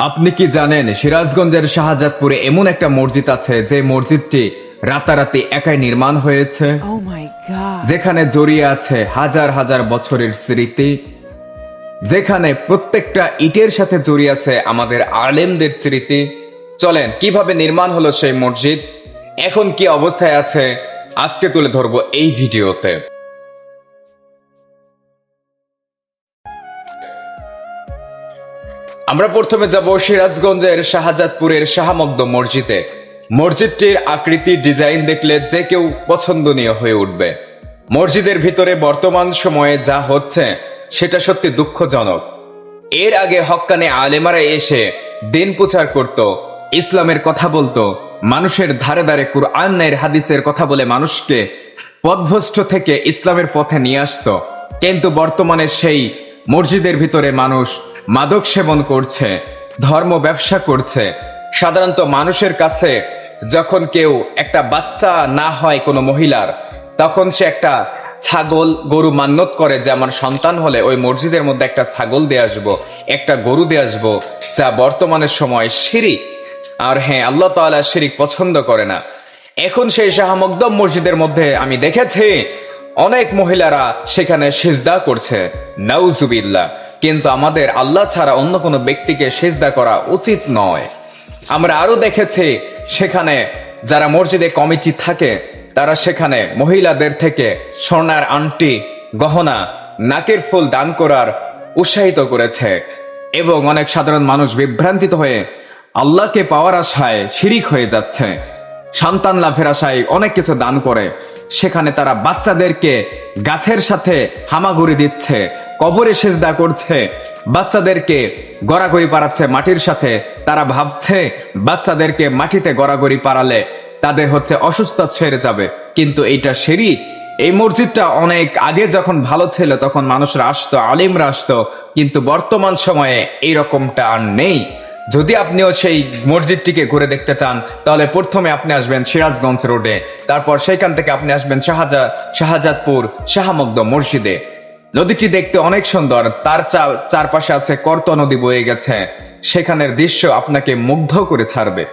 আপনি কি জানেন সিরাজগঞ্জের শাহজাদপুরে এমন একটা মসজিদ আছে যে মসজিদটি রাতারাতি একাই নির্মাণ হয়েছে, Oh my god. যেখানে জড়িয়ে আছে হাজার হাজার বছরের স্মৃতি, যেখানে প্রত্যেকটা ইটের সাথে জড়িয়ে আছে আমাদের আলেমদের স্মৃতি। চলেন কিভাবে নির্মাণ হলো সেই মসজিদ, এখন কি অবস্থায় আছে, আজকে তুলে ধরবো এই ভিডিওতে। আমরা প্রথমে যাব সিরাজগঞ্জের শাহজাদপুরের শাহমগদম মসজিদে। মসজিদটির আকৃতি ডিজাইন দেখলে যে কেউ পছন্দনীয় হয়ে উঠবে। মসজিদের ভিতরে বর্তমান সময়ে যা হচ্ছে সেটা সত্যি দুঃখজনক। এর আগে হক্কানে আলেমারা এসে দিন প্রচার করত, ইসলামের কথা বলতো, মানুষের ধারে ধারে কুরআনের হাদিসের কথা বলে মানুষকে পথভ্রষ্ট থেকে ইসলামের পথে নিয়ে আসতো। কিন্তু বর্তমানে সেই মসজিদের ভিতরে মানুষ মাদক সেবন করছে, ধর্ম ব্যবসা করছে। সাধারণত মানুষের কাছে যখন কেউ একটা বাচ্চা না হয় কোনো মহিলার, তখন সে একটা ছাগল গরু মান্যত করে যে আমার সন্তান হলে ওই মসজিদের মধ্যে একটা ছাগল দিয়ে আসবো, একটা গরু দিয়ে আসবো, যা বর্তমানের সময় শিরিক। আর হ্যাঁ, আল্লাহ তাআলা শিরিক পছন্দ করে না। এখন সেই শাহমগদম মসজিদের মধ্যে আমি দেখেছি অনেক মহিলারা সেখানে সিজদা করছে, নাউজুবিল্লাহ। কিন্তু আমাদের আল্লাহ ছাড়া অন্য কোনো ব্যক্তিকে সিজদা করা উচিত নয়। আমরা আরো দেখেছি সেখানে যারা মসজিদে কমিটি থাকে তারা সেখানে মহিলাদের থেকে সোনার আংটি, গহনা, নাকের ফুল দান করার উৎসাহিত করেছে। এবং অনেক সাধারণ মানুষ বিভ্রান্তিত হয়ে আল্লাহকে পাওয়ার আশায় শিরিক হয়ে যাচ্ছে, সন্তান লাভের আশায় অনেক কিছু দান করে। সেখানে তারা বাচ্চাদেরকে গাছের সাথে হামাগুড়ি দিচ্ছে, কবরে সেজদা করছে, বাচ্চাদেরকে গড়াগড়ি পাড়াচ্ছে মাটির সাথে। তারা ভাবছে বাচ্চাদেরকে মাটিতে গড়াগড়ি পাড়ালে তাদের হচ্ছে অসুস্থতা ছেড়ে যাবে, কিন্তু এইটা শিরিক। এই মসজিদটা অনেক আগে যখন ভালো ছিল তখন মানুষরা আসতো, আলিমরা আসতো, কিন্তু বর্তমান সময়ে এই রকমটা আর নেই। যদি আপনিও সেই মসজিদটিকে ঘুরে দেখতে চান তাহলে প্রথমে আপনি আসবেন সিরাজগঞ্জ রোডে, তারপর সেখান থেকে আপনি আসবেন শাহজাদপুর শাহমগদম মসজিদে। নদীটি দেখতে অনেক সুন্দর, তার চারপাশে আছে করতোয়া নদী বয়ে গেছে, সেখানের দৃশ্য আপনাকে মুগ্ধ করে ছাড়বে।